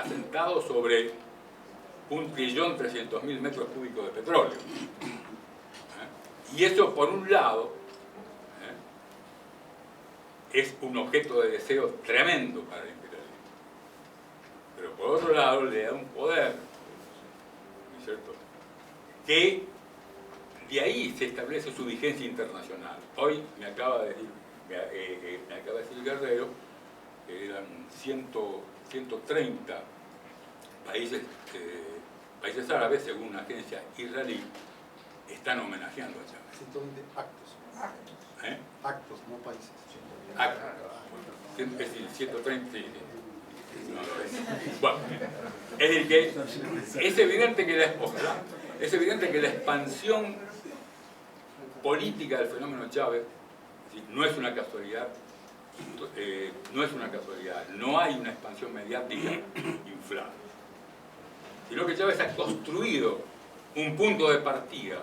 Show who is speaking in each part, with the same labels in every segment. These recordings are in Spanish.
Speaker 1: asentado sobre 1.300.000 metros cúbicos de petróleo. Y eso, por un lado, es un objeto de deseo tremendo para el imperialismo. Pero por otro lado, le da un poder, ¿no es cierto?, que de ahí se establece su vigencia internacional. Hoy me acaba de decir Guerrero que eran 130 países árabes, según una agencia israelí, están homenajeando a Chávez.
Speaker 2: 120 actos. Actos, no países.
Speaker 1: Actos. Es decir, 130. Bueno, es decir, que es evidente que la expansión política del fenómeno Chávez, no es una casualidad, no hay una expansión mediática inflada, sino que Chávez ha construido un punto de partida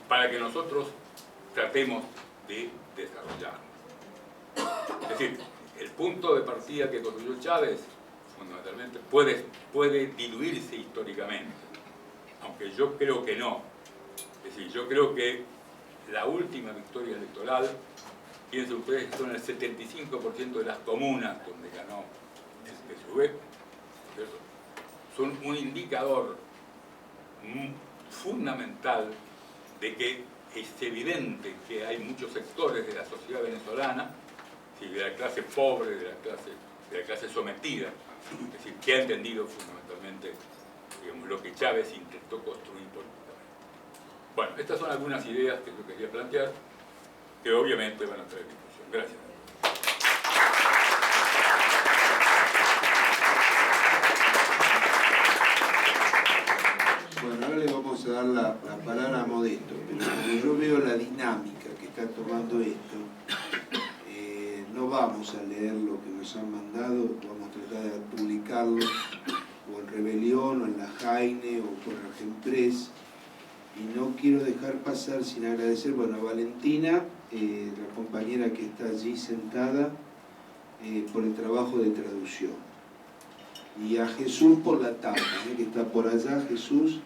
Speaker 1: para que nosotros tratemos de desarrollarlo. Es decir, el punto de partida que construyó Chávez, fundamentalmente, puede diluirse históricamente, aunque yo creo que no. Es decir, yo creo que la última victoria electoral, piensen ustedes que son el 75% de las comunas donde ganó el PSV, ¿cierto?, son un indicador fundamental de que es evidente que hay muchos sectores de la sociedad venezolana, de la clase pobre, de la clase sometida, es decir, que ha entendido fundamentalmente, digamos, lo que Chávez intentó construir políticamente. Bueno, estas son algunas ideas que yo quería plantear, que obviamente van a traer discusión. Gracias.
Speaker 3: Bueno, ahora le vamos a dar la palabra a Modesto, pero como yo veo la dinámica que está tomando esto, no vamos a leer lo que nos han mandado, vamos a tratar de publicarlo o en Rebelión, o en la Jaine, o por Argenpress, y no quiero dejar pasar sin agradecer, bueno, a Valentina, la compañera que está allí sentada, por el trabajo de traducción, y a Jesús por la tapa, que está por allá. Jesús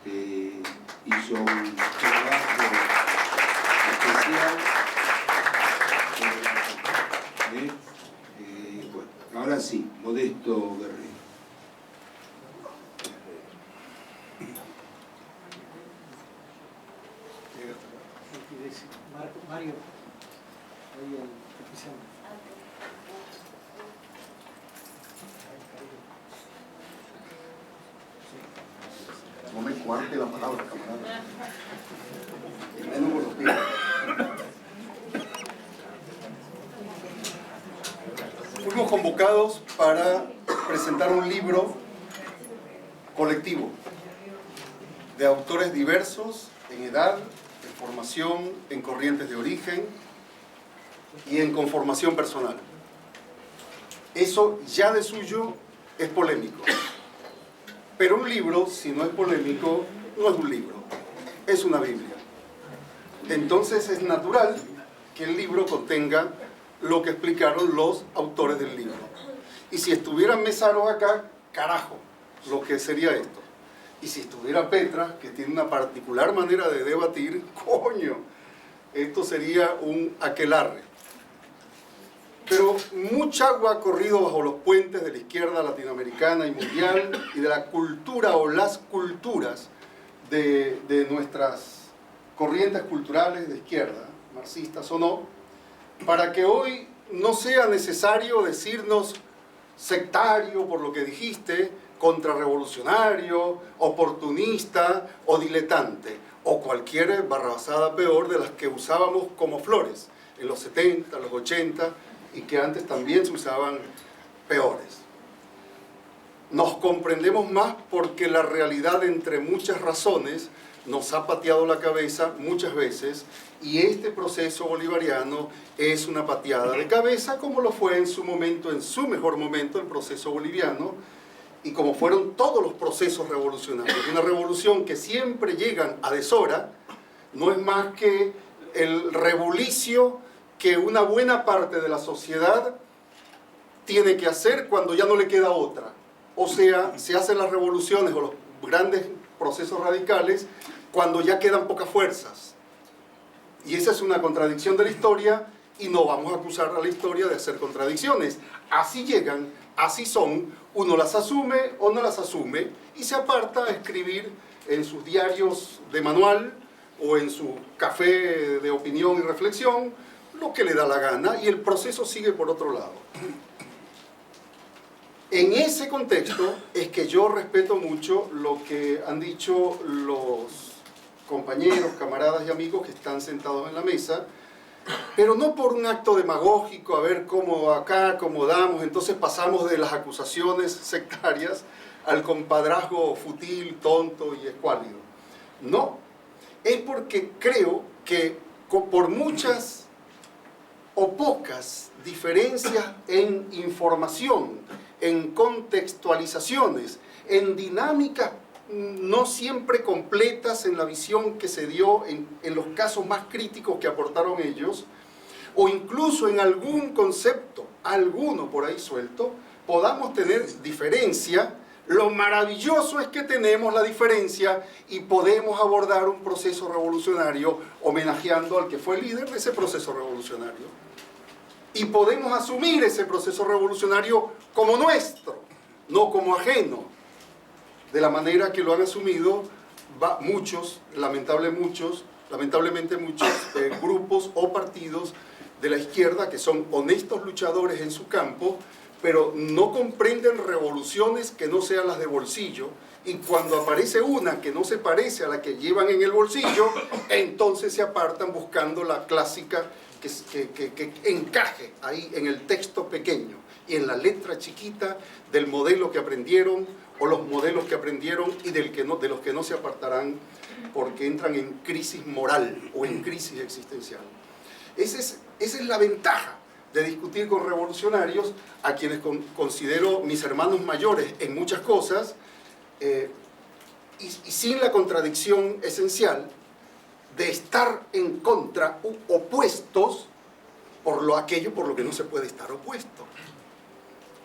Speaker 3: hizo un trabajo especial. Bueno, ahora sí, Modesto Guerrero.
Speaker 4: Mario, ahí el oficial.
Speaker 2: No me cuarte la palabra, camarada. Y menos por los pies. Fuimos convocados para presentar un libro colectivo de autores diversos en edad, en formación, en corrientes de origen y en conformación personal. Eso ya de suyo es polémico. Pero un libro, si no es polémico, no es un libro, es una Biblia. Entonces es natural que el libro contenga lo que explicaron los autores del libro. Y si estuviera Mesaro acá, carajo, lo que sería esto. Y si estuviera Petra, que tiene una particular manera de debatir, coño, esto sería un aquelarre. Pero mucha agua ha corrido bajo los puentes de la izquierda latinoamericana y mundial y de la cultura o las culturas de nuestras corrientes culturales de izquierda, marxistas o no, para que hoy no sea necesario decirnos sectario por lo que dijiste, contrarrevolucionario, oportunista o diletante, o cualquier barrabasada peor de las que usábamos como flores en los 70, los 80, y que antes también se usaban peores. Nos comprendemos más porque la realidad, entre muchas razones, nos ha pateado la cabeza muchas veces, y este proceso bolivariano es una pateada de cabeza, como lo fue en su momento, en su mejor momento, el proceso boliviano, y como fueron todos los procesos revolucionarios. Una revolución que siempre llegan a deshora, no es más que el rebulicio que una buena parte de la sociedad tiene que hacer cuando ya no le queda otra. O sea, se hacen las revoluciones o los grandes procesos radicales cuando ya quedan pocas fuerzas. Y esa es una contradicción de la historia, y no vamos a acusar a la historia de hacer contradicciones. Así llegan, así son, uno las asume o no las asume, y se aparta a escribir en sus diarios de manual o en su café de opinión y reflexión lo que le da la gana, y el proceso sigue por otro lado. En ese contexto es que yo respeto mucho lo que han dicho los compañeros, camaradas y amigos que están sentados en la mesa, pero no por un acto demagógico, a ver cómo acá acomodamos, entonces pasamos de las acusaciones sectarias al compadrazgo fútil, tonto y escuálido. No, es porque creo que por muchas o pocas diferencias en información, en contextualizaciones, en dinámicas no siempre completas en la visión que se dio en los casos más críticos que aportaron ellos, o incluso en algún concepto, alguno por ahí suelto, podamos tener diferencia. Lo maravilloso es que tenemos la diferencia y podemos abordar un proceso revolucionario homenajeando al que fue líder de ese proceso revolucionario. Y podemos asumir ese proceso revolucionario como nuestro, no como ajeno, de la manera que lo han asumido muchos, lamentablemente muchos grupos o partidos de la izquierda que son honestos luchadores en su campo, pero no comprenden revoluciones que no sean las de bolsillo, y cuando aparece una que no se parece a la que llevan en el bolsillo, entonces se apartan buscando la clásica que encaje ahí en el texto pequeño y en la letra chiquita del modelo que aprendieron o los modelos que aprendieron y de los que no se apartarán porque entran en crisis moral o en crisis existencial. Esa es la ventaja de discutir con revolucionarios, a quienes considero mis hermanos mayores en muchas cosas, y sin la contradicción esencial de estar en contra, opuestos por aquello por lo que no se puede estar opuesto.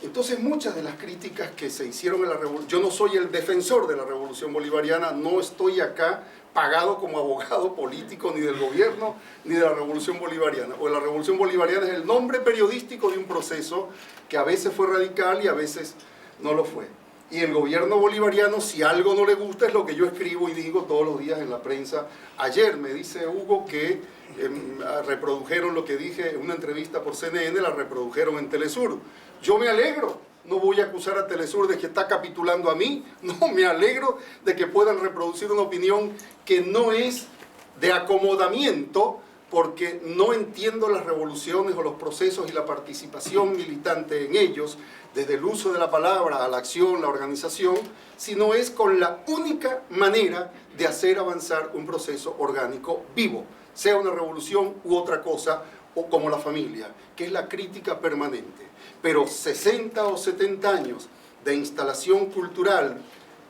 Speaker 2: Entonces muchas de las críticas que se hicieron en la revolución, yo no soy el defensor de la revolución bolivariana, no estoy acá pagado como abogado político ni del gobierno ni de la revolución bolivariana, o la revolución bolivariana es el nombre periodístico de un proceso que a veces fue radical y a veces no lo fue. Y el gobierno bolivariano, si algo no le gusta, es lo que yo escribo y digo todos los días en la prensa. Ayer me dice Hugo que reprodujeron lo que dije en una entrevista por CNN, la reprodujeron en Telesur. Yo me alegro, no voy a acusar a Telesur de que está capitulando a mí, no, me alegro de que puedan reproducir una opinión que no es de acomodamiento, porque no entiendo las revoluciones o los procesos y la participación militante en ellos, desde el uso de la palabra a la acción, la organización, sino es con la única manera de hacer avanzar un proceso orgánico vivo, sea una revolución u otra cosa, o como la familia, que es la crítica permanente. Pero 60 o 70 años de instalación cultural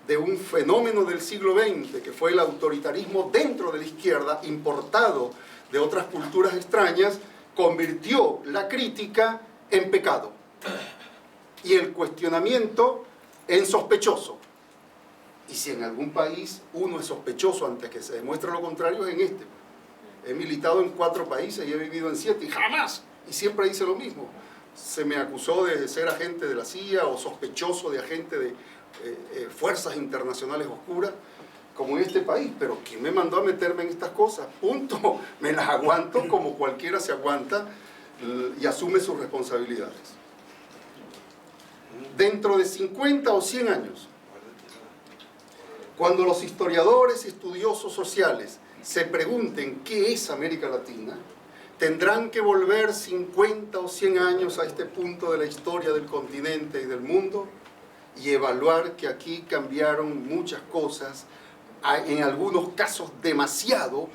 Speaker 2: de un fenómeno del siglo XX, que fue el autoritarismo dentro de la izquierda, importado de otras culturas extrañas, convirtió la crítica en pecado y el cuestionamiento en sospechoso. Y si en algún país uno es sospechoso antes que se demuestre lo contrario, es en este. He militado en 4 países y he vivido en 7 y jamás, y siempre hice lo mismo, se me acusó de ser agente de la CIA o sospechoso de agente de fuerzas internacionales oscuras, como en este país. Pero ¿quién me mandó a meterme en estas cosas? Punto. Me las aguanto como cualquiera se aguanta y asume sus responsabilidades. Dentro de 50 o 100 años, cuando los historiadores y estudiosos sociales se pregunten qué es América Latina, tendrán que volver 50 o 100 años a este punto de la historia del continente y del mundo y evaluar que aquí cambiaron muchas cosas, en algunos casos demasiado,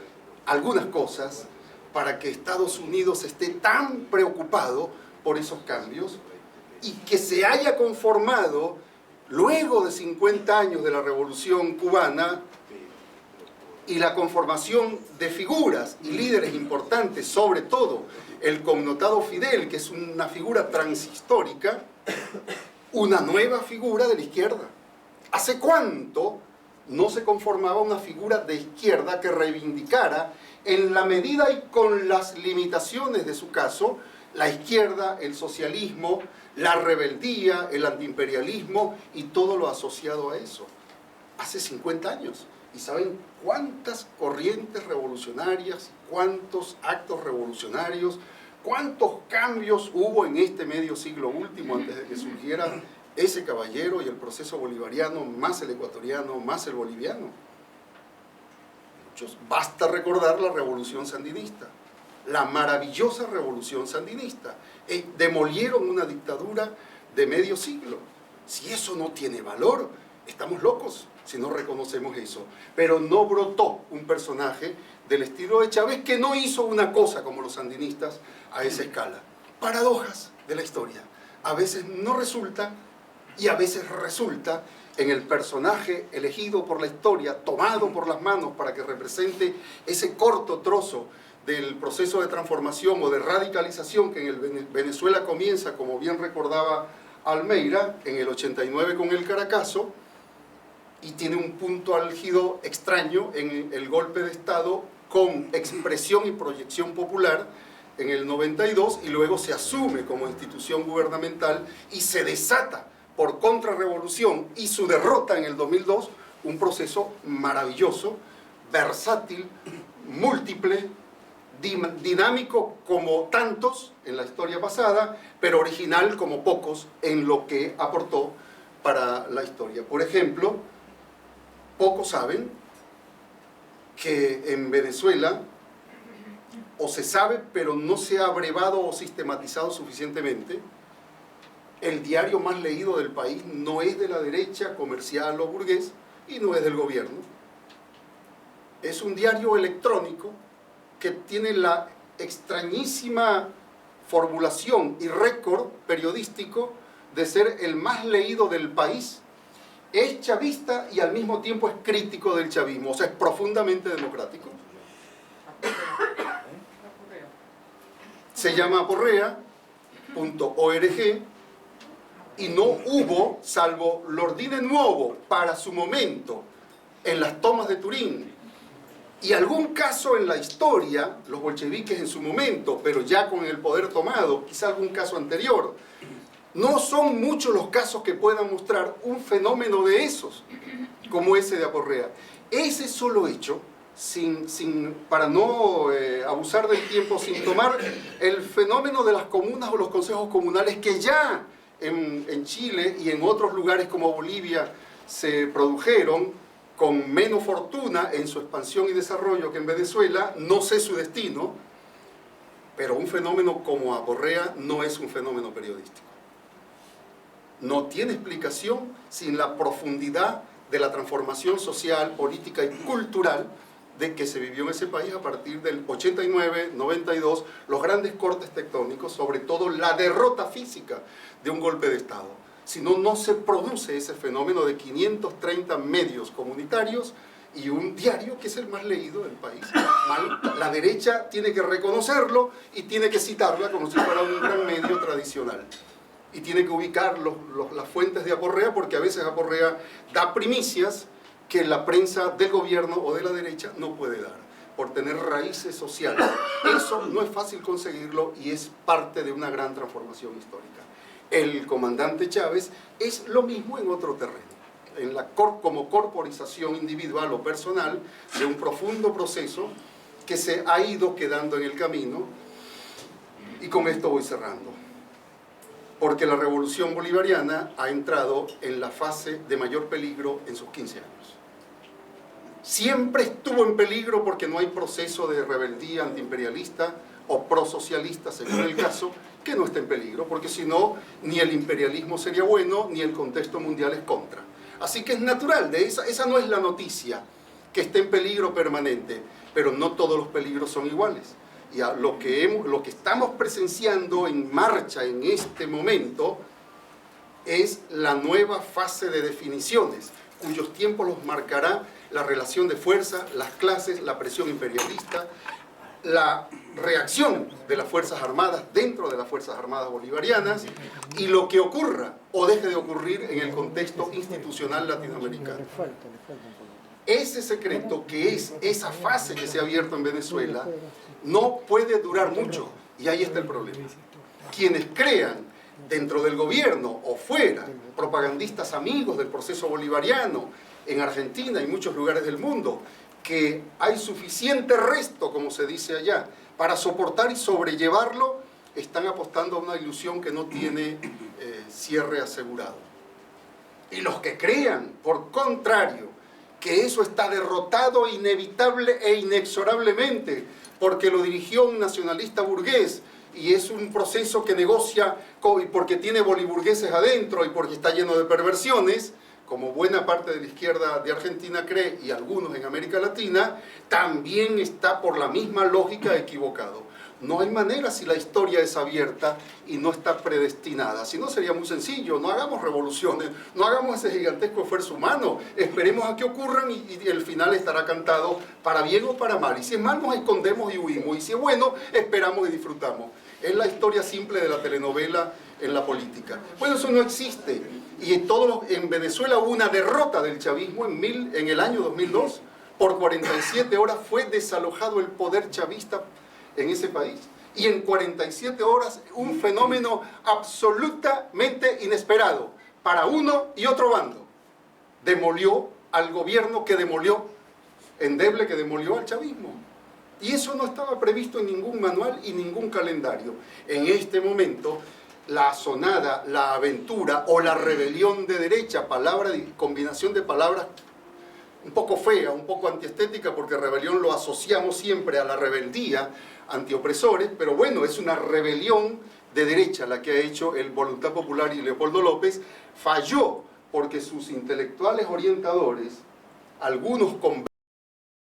Speaker 2: algunas cosas, para que Estados Unidos esté tan preocupado por esos cambios y que se haya conformado, luego de 50 años de la Revolución Cubana, y la conformación de figuras y líderes importantes, sobre todo el connotado Fidel, que es una figura transhistórica, una nueva figura de la izquierda. ¿Hace cuánto no se conformaba una figura de izquierda que reivindicara, en la medida y con las limitaciones de su caso, la izquierda, el socialismo, la rebeldía, el antiimperialismo y todo lo asociado a eso? Hace 50 años. ¿Y saben cuántas corrientes revolucionarias, cuántos actos revolucionarios, cuántos cambios hubo en este medio siglo último antes de que surgiera ese caballero y el proceso bolivariano, más el ecuatoriano, más el boliviano? Muchos. Basta recordar la revolución sandinista, la maravillosa revolución sandinista. Demolieron una dictadura de medio siglo. Si eso no tiene valor, estamos locos si no reconocemos eso. Pero no brotó un personaje del estilo de Chávez que no hizo una cosa como los sandinistas a esa escala. Paradojas de la historia. A veces no resulta y a veces resulta en el personaje elegido por la historia, tomado por las manos para que represente ese corto trozo del proceso de transformación o de radicalización que en el Venezuela comienza, como bien recordaba Almeida, en el 89 con el Caracazo, y tiene un punto álgido extraño en el golpe de Estado con expresión y proyección popular en el 92, y luego se asume como institución gubernamental y se desata por contrarrevolución y su derrota en el 2002, un proceso maravilloso, versátil, múltiple, dinámico como tantos en la historia pasada, pero original como pocos en lo que aportó para la historia. Por ejemplo, pocos saben que en Venezuela, o se sabe pero no se ha abrevado o sistematizado suficientemente, el diario más leído del país no es de la derecha comercial o burgués y no es del gobierno. Es un diario electrónico que tiene la extrañísima formulación y récord periodístico de ser el más leído del país. Es chavista y al mismo tiempo es crítico del chavismo, o sea, es profundamente democrático. Se llama aporrea.org y no hubo, salvo l'ordine nuovo para su momento en las tomas de Turín y algún caso en la historia, los bolcheviques en su momento, pero ya con el poder tomado, quizá algún caso anterior. No son muchos los casos que puedan mostrar un fenómeno de esos, como ese de Aporrea. Ese solo hecho, para no abusar del tiempo, sin tomar el fenómeno de las comunas o los consejos comunales que ya en Chile y en otros lugares como Bolivia se produjeron con menos fortuna en su expansión y desarrollo que en Venezuela, no sé su destino, pero un fenómeno como Aporrea no es un fenómeno periodístico. No tiene explicación sin la profundidad de la transformación social, política y cultural de que se vivió en ese país a partir del 89, 92, los grandes cortes tectónicos, sobre todo la derrota física de un golpe de Estado. Si no, no se produce ese fenómeno de 530 medios comunitarios y un diario que es el más leído del país. La derecha tiene que reconocerlo y tiene que citarla como si fuera un gran medio tradicional. Y tiene que ubicar las fuentes de Aporrea, porque a veces Aporrea da primicias que la prensa del gobierno o de la derecha no puede dar, por tener raíces sociales. Eso no es fácil conseguirlo y es parte de una gran transformación histórica. El comandante Chávez es lo mismo en otro terreno, como corporización individual o personal de un profundo proceso que se ha ido quedando en el camino. Y con esto voy cerrando, porque la revolución bolivariana ha entrado en la fase de mayor peligro en sus 15 años. Siempre estuvo en peligro porque no hay proceso de rebeldía antiimperialista o prosocialista, según el caso, que no esté en peligro, porque si no, ni el imperialismo sería bueno, ni el contexto mundial es contra. Así que es natural, esa no es la noticia, que esté en peligro permanente, pero no todos los peligros son iguales. Y lo que estamos presenciando en marcha en este momento es la nueva fase de definiciones. cuyos tiempos los marcará la relación de fuerza, las clases, la presión imperialista, la reacción de las Fuerzas Armadas dentro de las Fuerzas Armadas bolivarianas y lo que ocurra o deje de ocurrir en el contexto institucional latinoamericano. Ese secreto, que es esa fase que se ha abierto en Venezuela, no puede durar mucho, y ahí está el problema. Quienes crean dentro del gobierno o fuera, propagandistas amigos del proceso bolivariano en Argentina y muchos lugares del mundo, que hay suficiente resto, como se dice allá, para soportar y sobrellevarlo, están apostando a una ilusión que no tiene cierre asegurado. Y los que crean, por contrario, que eso está derrotado inevitable e inexorablemente, porque lo dirigió un nacionalista burgués, y es un proceso que negocia porque tiene boliburgueses adentro y porque está lleno de perversiones, como buena parte de la izquierda de Argentina cree, y algunos en América Latina, también está por la misma lógica equivocado. No hay manera si la historia es abierta y no está predestinada. Si no, sería muy sencillo. No hagamos revoluciones, no hagamos ese gigantesco esfuerzo humano. Esperemos a que ocurran y el final estará cantado para bien o para mal. Y si es mal, nos escondemos y huimos. Y si es bueno, esperamos y disfrutamos. Es la historia simple de la telenovela en la política. Bueno, eso no existe. Y en Venezuela hubo una derrota del chavismo en el año 2002. Por 47 horas fue desalojado el poder chavista en ese país. Y en 47 horas un fenómeno absolutamente inesperado para uno y otro bando. Demolió al gobierno que demolió, endeble que demolió al chavismo. Y eso no estaba previsto en ningún manual y ningún calendario. En este momento, la asonada, la aventura o la rebelión de derecha, combinación de palabras un poco fea, un poco antiestética, porque rebelión lo asociamos siempre a la rebeldía, antiopresores, pero bueno, es una rebelión de derecha la que ha hecho el Voluntad Popular y Leopoldo López. Falló porque sus intelectuales orientadores, algunos con